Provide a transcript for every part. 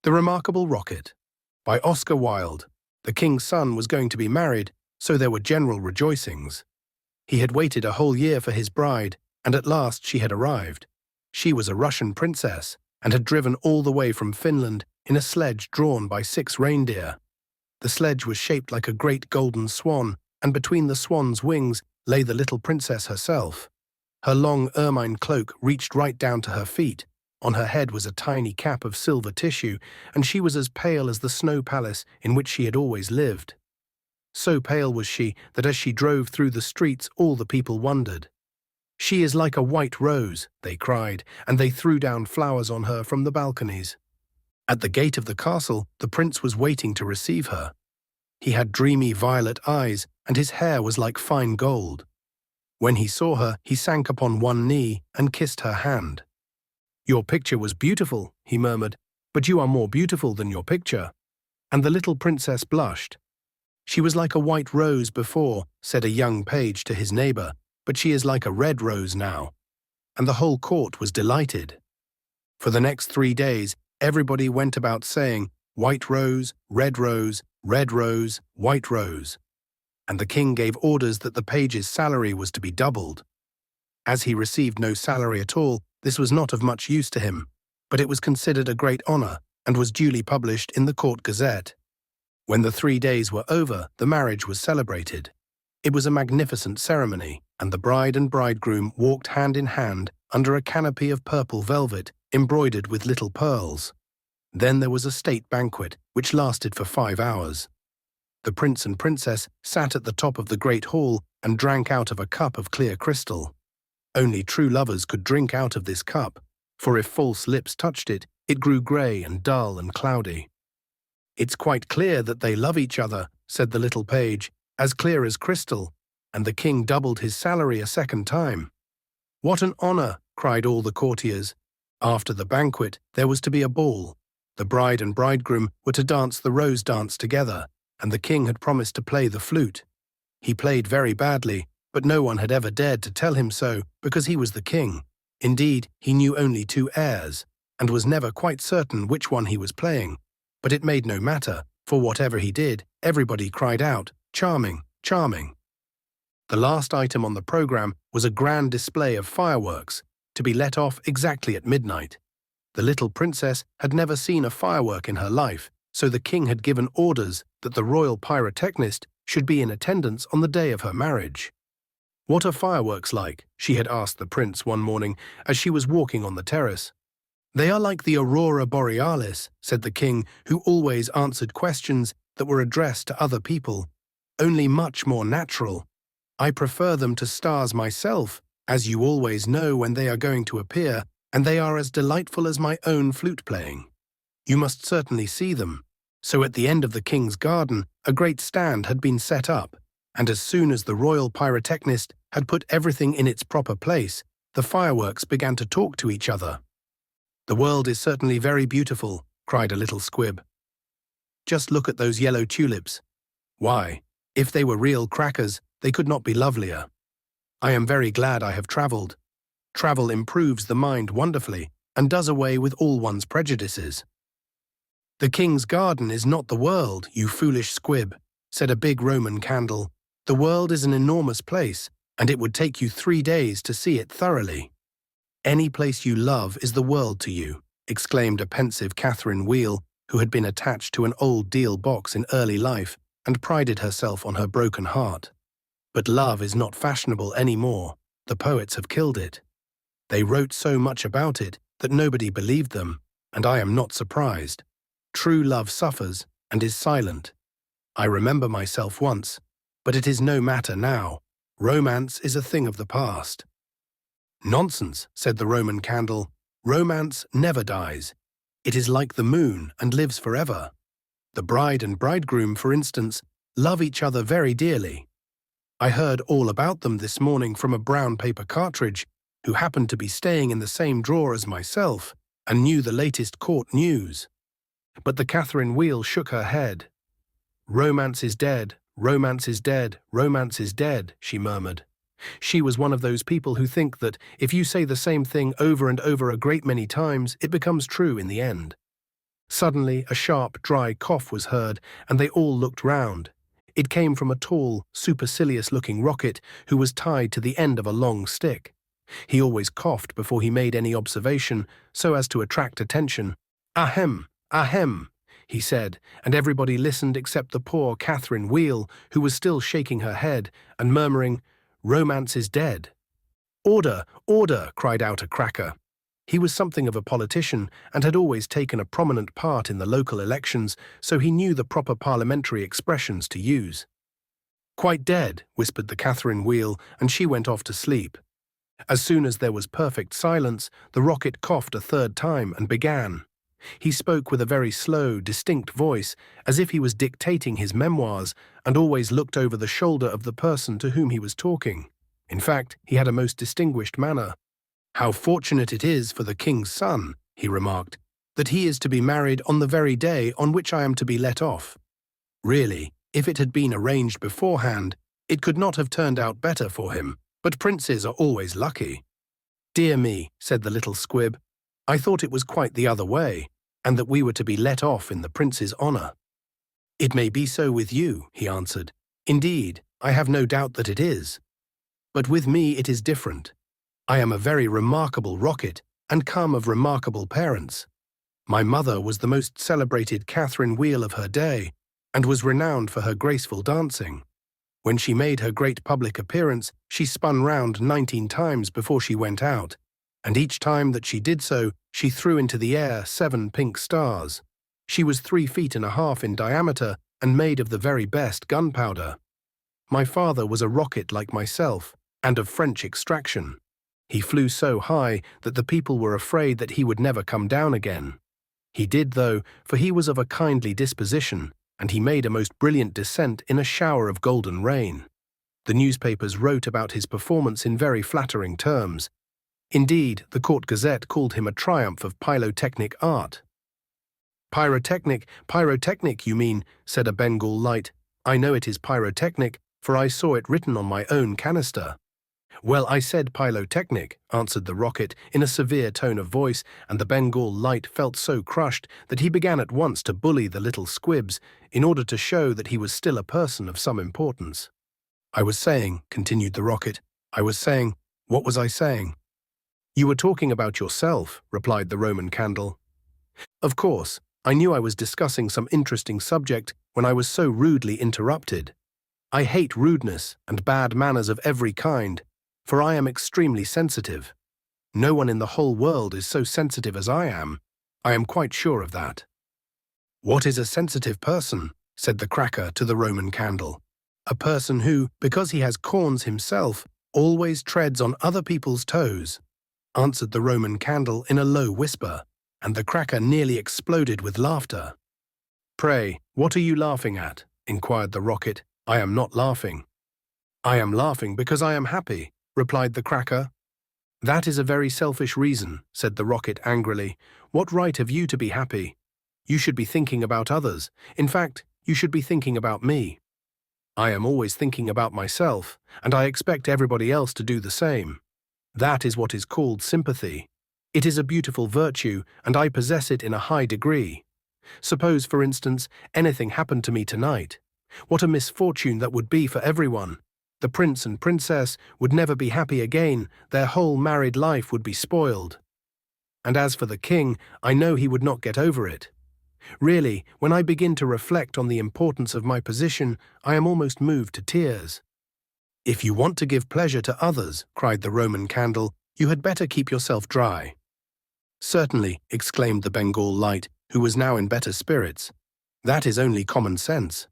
The Remarkable Rocket by Oscar Wilde. The king's son was going to be married, so there were general rejoicings. He had waited a whole year for his bride, and at last she had arrived. She was a Russian princess, and had driven all the way from Finland in a sledge drawn by 6 reindeer. The sledge was shaped like a great golden swan, and between the swan's wings lay the little princess herself. Her long ermine cloak reached right down to her feet. On her head was a tiny cap of silver tissue, and she was as pale as the snow palace in which she had always lived. So pale was she that as she drove through the streets all the people wondered. "She is like a white rose," they cried, and they threw down flowers on her from the balconies. At the gate of the castle, the prince was waiting to receive her. He had dreamy violet eyes, and his hair was like fine gold. When he saw her, he sank upon one knee and kissed her hand. "Your picture was beautiful," he murmured, "but you are more beautiful than your picture." And the little princess blushed. "She was like a white rose before," said a young page to his neighbor, "but she is like a red rose now." And the whole court was delighted. For the next 3 days, everybody went about saying, "White rose, red rose, red rose, white rose." And the king gave orders that the page's salary was to be doubled. As he received no salary at all, this was not of much use to him, but it was considered a great honor and was duly published in the court gazette. When the 3 days were over, the marriage was celebrated. It was a magnificent ceremony, and the bride and bridegroom walked hand in hand under a canopy of purple velvet embroidered with little pearls. Then there was a state banquet, which lasted for 5 hours. The prince and princess sat at the top of the great hall and drank out of a cup of clear crystal. Only true lovers could drink out of this cup, for if false lips touched it, it grew grey and dull and cloudy. "It's quite clear that they love each other," said the little page, "as clear as crystal," and the king doubled his salary a second time. "What an honor!" cried all the courtiers. After the banquet, there was to be a ball. The bride and bridegroom were to dance the rose dance together, and the king had promised to play the flute. He played very badly, but no one had ever dared to tell him so, because he was the king. Indeed, he knew only 2 airs, and was never quite certain which one he was playing. But it made no matter, for whatever he did, everybody cried out, "Charming, charming." The last item on the program was a grand display of fireworks, to be let off exactly at midnight. The little princess had never seen a firework in her life, so the king had given orders that the royal pyrotechnist should be in attendance on the day of her marriage. "What are fireworks like?" she had asked the prince one morning as she was walking on the terrace. "They are like the aurora borealis," said the king, who always answered questions that were addressed to other people, "only much more natural. I prefer them to stars myself, as you always know when they are going to appear, and they are as delightful as my own flute playing. You must certainly see them." So at the end of the king's garden, a great stand had been set up, and as soon as the royal pyrotechnist had put everything in its proper place, the fireworks began to talk to each other. "The world is certainly very beautiful," cried a little squib. "Just look at those yellow tulips. Why, if they were real crackers, they could not be lovelier. I am very glad I have traveled. Travel improves the mind wonderfully and does away with all one's prejudices." "The king's garden is not the world, you foolish squib," said a big Roman candle. "The world is an enormous place, and it would take you 3 days to see it thoroughly." "Any place you love is the world to you," exclaimed a pensive Catherine Wheel, who had been attached to an old deal box in early life and prided herself on her broken heart. "But love is not fashionable any more. The poets have killed it. They wrote so much about it that nobody believed them, and I am not surprised. True love suffers and is silent. I remember myself once, but it is no matter now. Romance is a thing of the past." "Nonsense," said the Roman candle. "Romance never dies. It is like the moon and lives forever. The bride and bridegroom, for instance, love each other very dearly. I heard all about them this morning from a brown paper cartridge who happened to be staying in the same drawer as myself and knew the latest court news." But the Catherine Wheel shook her head. "Romance is dead, romance is dead, romance is dead," she murmured. She was one of those people who think that if you say the same thing over and over a great many times, it becomes true in the end. Suddenly, a sharp, dry cough was heard, and they all looked round. It came from a tall, supercilious-looking rocket who was tied to the end of a long stick. He always coughed before he made any observation, so as to attract attention. "Ahem, ahem," he said, and everybody listened except the poor Catherine Wheel, who was still shaking her head and murmuring, "Romance is dead." "Order, order," cried out a cracker. He was something of a politician and had always taken a prominent part in the local elections, so he knew the proper parliamentary expressions to use. "Quite dead," whispered the Catherine Wheel, and she went off to sleep. As soon as there was perfect silence, the rocket coughed a third time and began. He spoke with a very slow, distinct voice, as if he was dictating his memoirs, and always looked over the shoulder of the person to whom he was talking. In fact, he had a most distinguished manner. "How fortunate it is for the king's son," he remarked, "that he is to be married on the very day on which I am to be let off. Really, if it had been arranged beforehand, it could not have turned out better for him, but princes are always lucky." "Dear me," said the little squib, "I thought it was quite the other way, and that we were to be let off in the prince's honour." "It may be so with you," he answered. "Indeed, I have no doubt that it is. But with me it is different. I am a very remarkable rocket, and come of remarkable parents. My mother was the most celebrated Catherine Wheel of her day, and was renowned for her graceful dancing. When she made her great public appearance, she spun round 19 times before she went out, and each time that she did so, she threw into the air 7 pink stars. She was 3 feet and a half in diameter, and made of the very best gunpowder. My father was a rocket like myself, and of French extraction. He flew so high that the people were afraid that he would never come down again. He did, though, for he was of a kindly disposition, and he made a most brilliant descent in a shower of golden rain. The newspapers wrote about his performance in very flattering terms. Indeed, the Court Gazette called him a triumph of pyrotechnic art. "Pyrotechnic, you mean," said a Bengal light. "I know it is pyrotechnic, for I saw it written on my own canister." "Well, I said pyrotechnic," answered the rocket in a severe tone of voice, and the Bengal light felt so crushed that he began at once to bully the little squibs in order to show that he was still a person of some importance. "I was saying," continued the rocket, "what was I saying?" "You were talking about yourself," replied the Roman candle. "Of course, I knew I was discussing some interesting subject when I was so rudely interrupted. I hate rudeness and bad manners of every kind, for I am extremely sensitive. No one in the whole world is so sensitive as I am. I am quite sure of that." "What is a sensitive person?" said the cracker to the Roman candle. "A person who, because he has corns himself, always treads on other people's toes," answered the Roman candle in a low whisper, and the cracker nearly exploded with laughter. "Pray, what are you laughing at?" inquired the rocket. "I am not laughing." "I am laughing because I am happy," replied the cracker. "That is a very selfish reason," said the rocket angrily. "What right have you to be happy? You should be thinking about others. In fact, you should be thinking about me. I am always thinking about myself, and I expect everybody else to do the same. That is what is called sympathy. It is a beautiful virtue, and I possess it in a high degree. Suppose, for instance, anything happened to me tonight. What a misfortune that would be for everyone. The prince and princess would never be happy again, their whole married life would be spoiled. And as for the king, I know he would not get over it. Really, when I begin to reflect on the importance of my position, I am almost moved to tears." "If you want to give pleasure to others," cried the Roman candle, "you had better keep yourself dry." "Certainly," exclaimed the Bengal light, who was now in better spirits. "That is only common sense."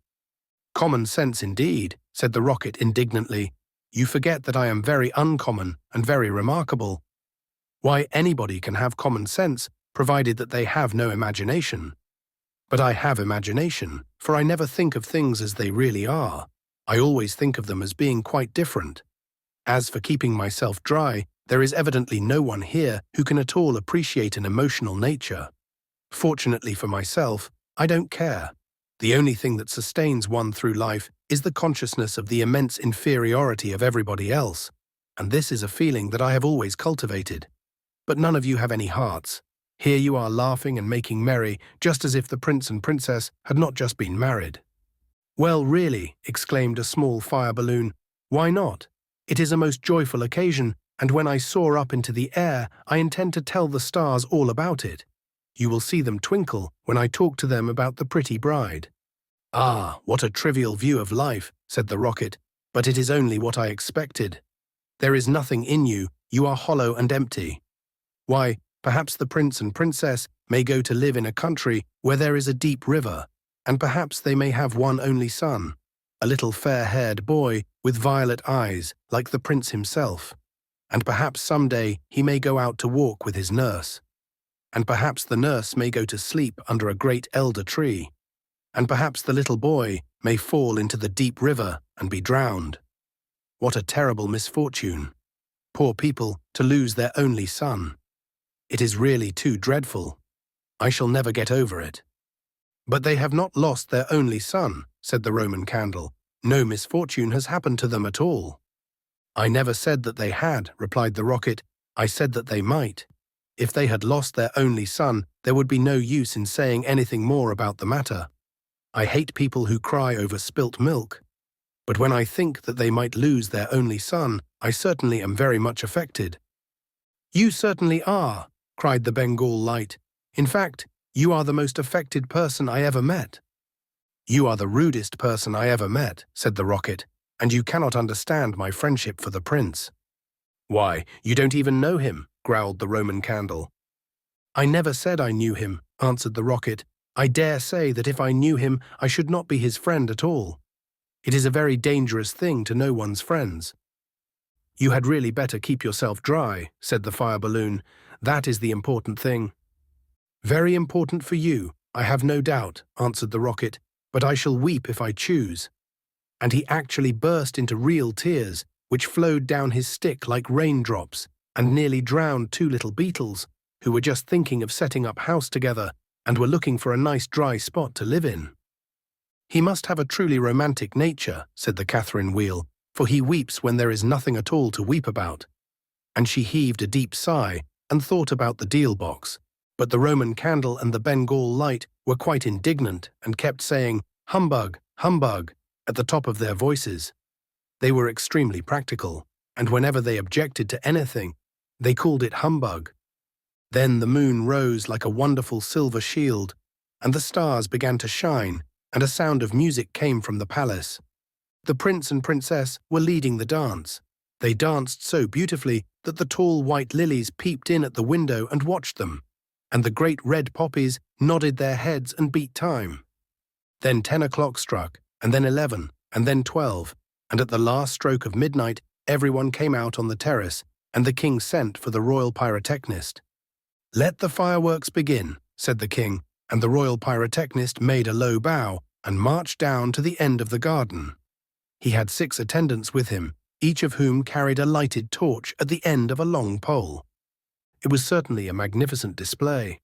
"Common sense indeed," said the rocket indignantly. "You forget that I am very uncommon and very remarkable. Why, anybody can have common sense, provided that they have no imagination. But I have imagination, for I never think of things as they really are. I always think of them as being quite different. As for keeping myself dry, there is evidently no one here who can at all appreciate an emotional nature. Fortunately for myself, I don't care. The only thing that sustains one through life is the consciousness of the immense inferiority of everybody else, and this is a feeling that I have always cultivated. But none of you have any hearts. Here you are laughing and making merry, just as if the prince and princess had not just been married." "Well, really," exclaimed a small fire balloon, "why not? It is a most joyful occasion, and when I soar up into the air, I intend to tell the stars all about it. You will see them twinkle when I talk to them about the pretty bride." "Ah, what a trivial view of life," said the rocket, "but it is only what I expected. There is nothing in you, you are hollow and empty. Why, perhaps the prince and princess may go to live in a country where there is a deep river, and perhaps they may have one only son, a little fair-haired boy with violet eyes like the prince himself, and perhaps someday he may go out to walk with his nurse, and perhaps the nurse may go to sleep under a great elder tree, and perhaps the little boy may fall into the deep river and be drowned. What a terrible misfortune! Poor people to lose their only son. It is really too dreadful. I shall never get over it." "But they have not lost their only son," said the Roman candle. "No misfortune has happened to them at all." "I never said that they had," replied the rocket. "I said that they might. If they had lost their only son, there would be no use in saying anything more about the matter. I hate people who cry over spilt milk. But when I think that they might lose their only son, I certainly am very much affected." "You certainly are," cried the Bengal light. "In fact, you are the most affected person I ever met." "You are the rudest person I ever met," said the rocket, "and you cannot understand my friendship for the prince." "Why, you don't even know him," growled the Roman candle. "I never said I knew him," answered the rocket. "I dare say that if I knew him, I should not be his friend at all. It is a very dangerous thing to know one's friends." "You had really better keep yourself dry," said the fire balloon. "That is the important thing." "Very important for you, I have no doubt," answered the rocket, "but I shall weep if I choose." And he actually burst into real tears, which flowed down his stick like raindrops, and nearly drowned two little beetles, who were just thinking of setting up house together and were looking for a nice dry spot to live in. "He must have a truly romantic nature," said the Catherine Wheel, "for he weeps when there is nothing at all to weep about." And she heaved a deep sigh and thought about the deal box. But the Roman candle and the Bengal light were quite indignant and kept saying, "Humbug, humbug," at the top of their voices. They were extremely practical, and whenever they objected to anything, they called it humbug. Then the moon rose like a wonderful silver shield, and the stars began to shine, and a sound of music came from the palace. The prince and princess were leading the dance. They danced so beautifully that the tall white lilies peeped in at the window and watched them, and the great red poppies nodded their heads and beat time. Then 10 o'clock struck, and then 11, and then 12, and at the last stroke of midnight everyone came out on the terrace, and the king sent for the royal pyrotechnist. "Let the fireworks begin," said the king, and the royal pyrotechnist made a low bow and marched down to the end of the garden. He had 6 attendants with him, each of whom carried a lighted torch at the end of a long pole. It was certainly a magnificent display.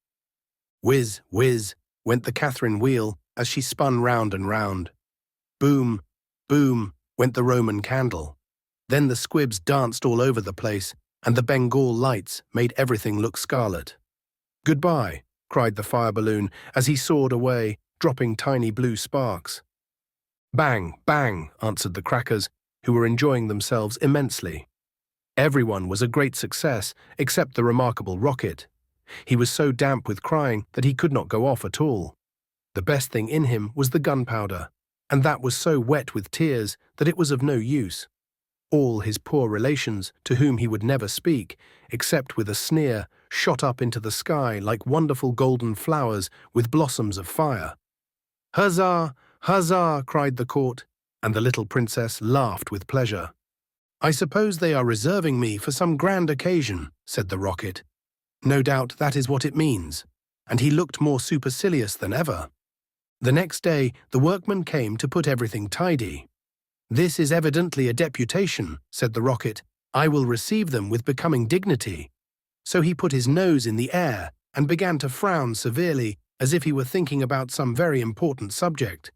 Whiz, whiz, went the Catherine wheel as she spun round and round. Boom, boom, went the Roman candle. Then the squibs danced all over the place, and the Bengal lights made everything look scarlet. "Goodbye," cried the fire balloon as he soared away, dropping tiny blue sparks. "Bang, bang," answered the crackers, who were enjoying themselves immensely. Everyone was a great success, except the remarkable rocket. He was so damp with crying that he could not go off at all. The best thing in him was the gunpowder, and that was so wet with tears that it was of no use. All his poor relations, to whom he would never speak, except with a sneer, shot up into the sky like wonderful golden flowers with blossoms of fire. "Huzzah! Huzzah!" cried the court, and the little princess laughed with pleasure. "I suppose they are reserving me for some grand occasion," said the rocket. "No doubt that is what it means," and he looked more supercilious than ever. The next day the workmen came to put everything tidy. "This is evidently a deputation," said the rocket. "I will receive them with becoming dignity." So he put his nose in the air and began to frown severely, as if he were thinking about some very important subject.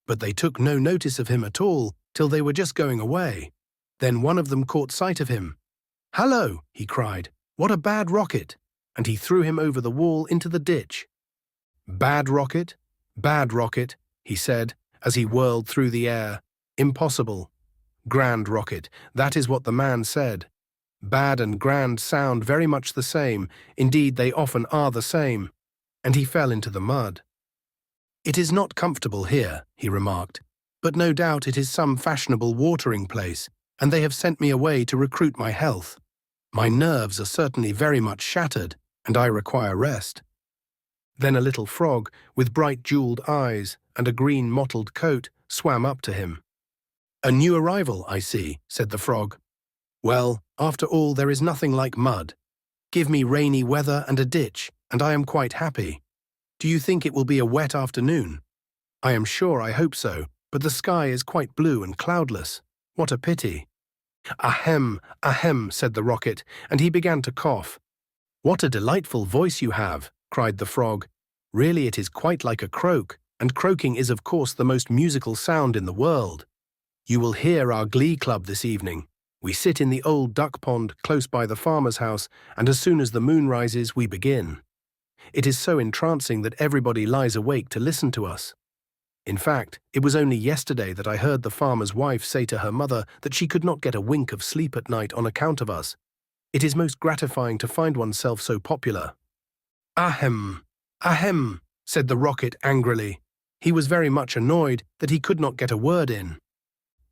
But they took no notice of him at all till they were just going away. Then one of them caught sight of him. "Hallo!" he cried. "What a bad rocket! and he threw him over the wall into the ditch. Bad rocket, he said, as he whirled through the air. Impossible. Grand rocket, that is what the man said. Bad and grand sound very much the same, indeed they often are the same, and he fell into the mud. It is not comfortable here, he remarked, but no doubt it is some fashionable watering place, and they have sent me away to recruit my health. My nerves are certainly very much shattered, and I require rest. Then a little frog, with bright jeweled eyes and a green mottled coat, swam up to him. A new arrival, I see, said the frog. Well, after all, there is nothing like mud. Give me rainy weather and a ditch, and I am quite happy. Do you think it will be a wet afternoon? I am sure I hope so, but the sky is quite blue and cloudless. What a pity. Ahem, said the rocket, and he began to cough. What a delightful voice you have, cried the frog. Really it is quite like a croak, and croaking is of course the most musical sound in the world. You will hear our glee club this evening. We sit in the old duck pond close by the farmer's house, and as soon as the moon rises, we begin. It is so entrancing that everybody lies awake to listen to us. In fact, it was only yesterday that I heard the farmer's wife say to her mother that she could not get a wink of sleep at night on account of us. It is most gratifying to find oneself so popular. Ahem, said the rocket angrily. He was very much annoyed that he could not get a word in.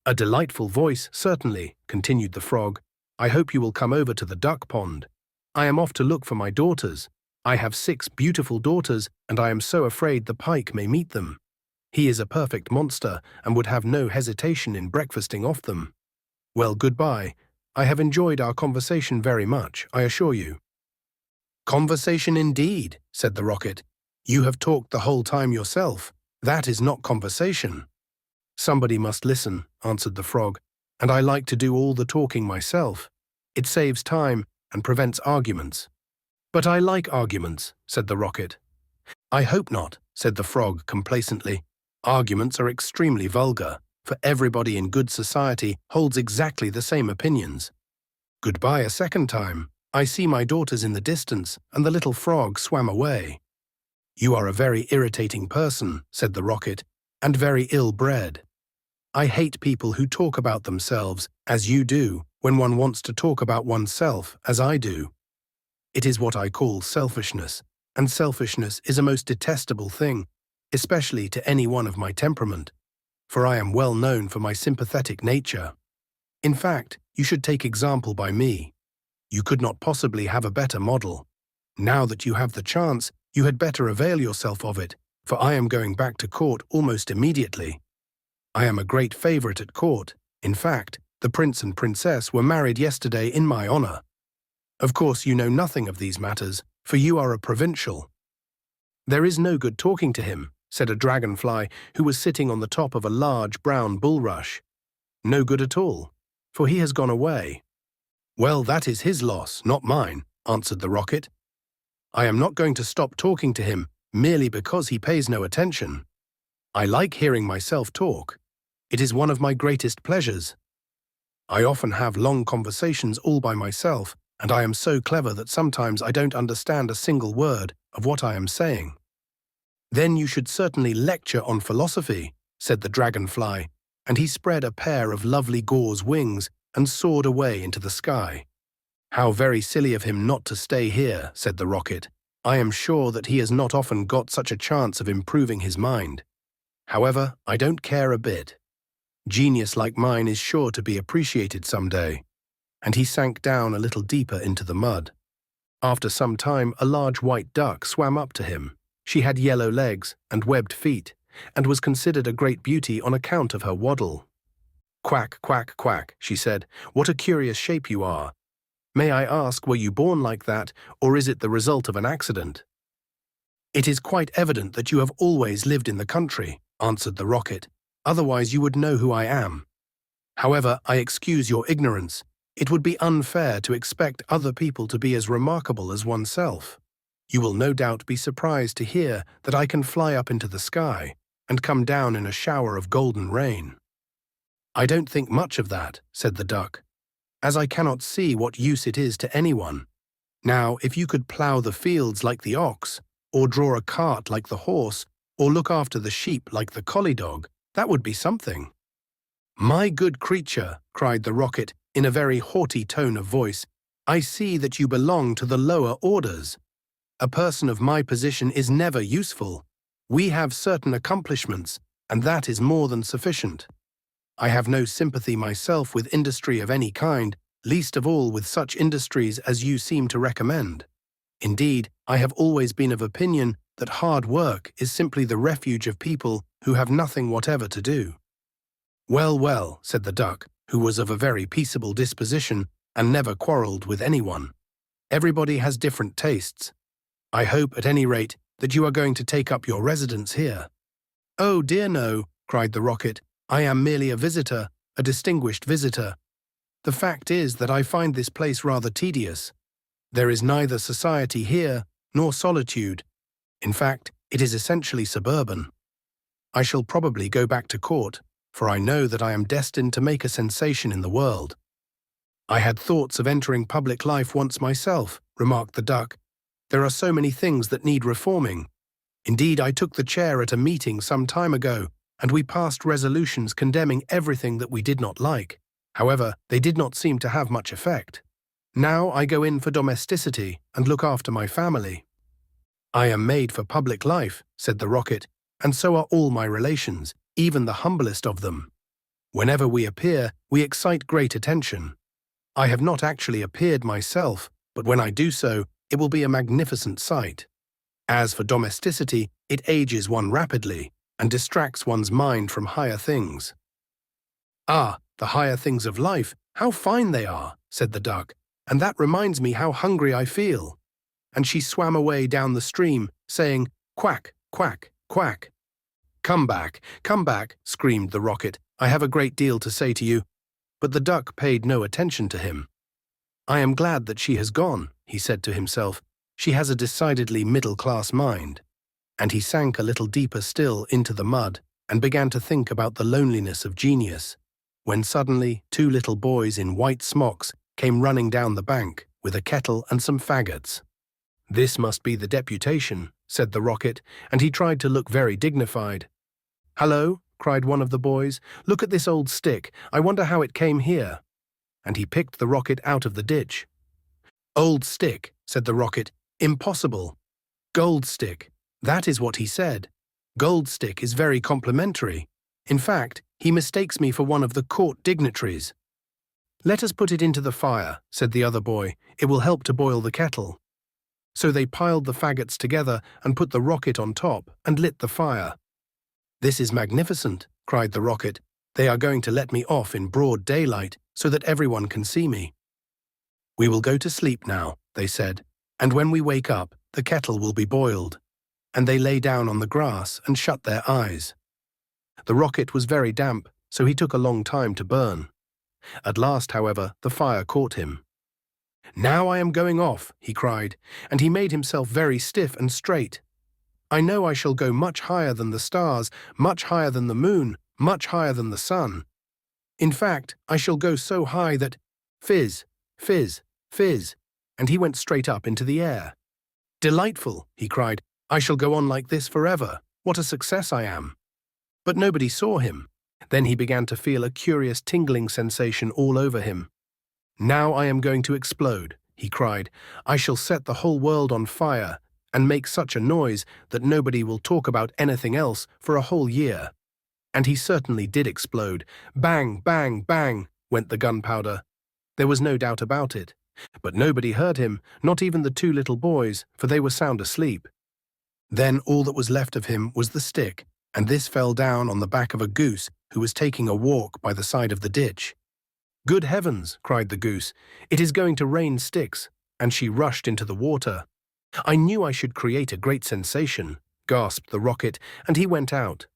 A delightful voice, certainly, continued the frog. I hope you will come over to the duck pond. I am off to look for my daughters. I have 6 beautiful daughters, and I am so afraid the pike may meet them. He is a perfect monster, and would have no hesitation in breakfasting off them. Well, goodbye. I have enjoyed our conversation very much, I assure you. Conversation indeed, said the rocket. You have talked the whole time yourself. That is not conversation. Somebody must listen, answered the frog, and I like to do all the talking myself. It saves time and prevents arguments. But I like arguments, said the rocket. I hope not, said the frog complacently. Arguments are extremely vulgar, for everybody in good society holds exactly the same opinions. Goodbye a second time. I see my daughters in the distance, and the little frog swam away. You are a very irritating person, said the rocket, and very ill-bred. I hate people who talk about themselves, as you do, when one wants to talk about oneself, as I do. It is what I call selfishness, and selfishness is a most detestable thing, especially to any one of my temperament, for I am well known for my sympathetic nature. In fact, you should take example by me. You could not possibly have a better model. Now that you have the chance, you had better avail yourself of it, for I am going back to court almost immediately. I am a great favorite at court. In fact, the prince and princess were married yesterday in my honor. Of course, you know nothing of these matters, for you are a provincial. There is no good talking to him, said a dragonfly who was sitting on the top of a large brown bulrush. No good at all, for he has gone away. Well, that is his loss, not mine, answered the rocket. I am not going to stop talking to him merely because he pays no attention. I like hearing myself talk. It is one of my greatest pleasures. I often have long conversations all by myself, and I am so clever that sometimes I don't understand a single word of what I am saying. Then you should certainly lecture on philosophy, said the dragonfly, and he spread a pair of lovely gauze wings and soared away into the sky. How very silly of him not to stay here, said the rocket. I am sure that he has not often got such a chance of improving his mind. However, I don't care a bit. Genius like mine is sure to be appreciated some day. And he sank down a little deeper into the mud. After some time, a large white duck swam up to him. She had yellow legs and webbed feet, and was considered a great beauty on account of her waddle. Quack, quack, quack, she said. What a curious shape you are. May I ask, were you born like that, or is it the result of an accident? It is quite evident that you have always lived in the country, answered the rocket. Otherwise you would know who I am. However, I excuse your ignorance. It would be unfair to expect other people to be as remarkable as oneself. You will no doubt be surprised to hear that I can fly up into the sky and come down in a shower of golden rain. I don't think much of that, said the duck, as I cannot see what use it is to anyone. Now, if you could plough the fields like the ox, or draw a cart like the horse, or look after the sheep like the collie dog, that would be something." "My good creature," cried the rocket in a very haughty tone of voice, "I see that you belong to the lower orders. A person of my position is never useful. We have certain accomplishments, and that is more than sufficient. I have no sympathy myself with industry of any kind, least of all with such industries as you seem to recommend. Indeed, I have always been of opinion that hard work is simply the refuge of people who have nothing whatever to do." "Well, well," said the duck, who was of a very peaceable disposition and never quarrelled with anyone. "Everybody has different tastes. I hope, at any rate, that you are going to take up your residence here." "Oh dear no," cried the rocket. "I am merely a visitor, a distinguished visitor. The fact is that I find this place rather tedious. There is neither society here nor solitude. In fact, it is essentially suburban. I shall probably go back to court, for I know that I am destined to make a sensation in the world." "I had thoughts of entering public life once myself," remarked the duck. "There are so many things that need reforming. Indeed, I took the chair at a meeting some time ago, and we passed resolutions condemning everything that we did not like. However, they did not seem to have much effect. Now I go in for domesticity and look after my family." "I am made for public life," said the rocket, "and so are all my relations, even the humblest of them. Whenever we appear, we excite great attention. I have not actually appeared myself, but when I do so, it will be a magnificent sight. As for domesticity, it ages one rapidly and distracts one's mind from higher things." "Ah, the higher things of life, how fine they are," said the duck, "and that reminds me how hungry I feel." And she swam away down the stream, saying, "Quack, quack, quack." Come back, screamed the rocket. "I have a great deal to say to you." But the duck paid no attention to him. "I am glad that she has gone," he said to himself. "She has a decidedly middle-class mind." And he sank a little deeper still into the mud and began to think about the loneliness of genius, when suddenly 2 little boys in white smocks came running down the bank with a kettle and some faggots. "This must be the deputation," said the rocket, and he tried to look very dignified. "Hello," cried one of the boys, "look at this old stick. I wonder how it came here." And he picked the rocket out of the ditch. "Old stick," said the rocket. "Impossible. Gold stick. That is what he said. Gold stick is very complimentary. In fact, he mistakes me for one of the court dignitaries." "Let us put it into the fire," said the other boy. "It will help to boil the kettle." So they piled the faggots together and put the rocket on top and lit the fire. "This is magnificent," cried the rocket. "They are going to let me off in broad daylight so that everyone can see me." "We will go to sleep now," they said, "and when we wake up, the kettle will be boiled." And they lay down on the grass and shut their eyes. The rocket was very damp, so he took a long time to burn. At last, however, the fire caught him. "Now I am going off," he cried, and he made himself very stiff and straight. "I know I shall go much higher than the stars, much higher than the moon, much higher than the sun. In fact, I shall go so high that fizz, fizz, fizz," and he went straight up into the air. "Delightful," he cried. "I shall go on like this forever. What a success I am." But nobody saw him. Then he began to feel a curious tingling sensation all over him. "Now I am going to explode," he cried. "I shall set the whole world on fire and make such a noise that nobody will talk about anything else for a whole year." And he certainly did explode. Bang, bang, bang went the gunpowder. There was no doubt about it. But nobody heard him, not even the 2 little boys, for they were sound asleep. Then all that was left of him was the stick, and this fell down on the back of a goose who was taking a walk by the side of the ditch. "Good heavens," cried the goose, "it is going to rain sticks," and she rushed into the water. "I knew I should create a great sensation," gasped the rocket, and he went out.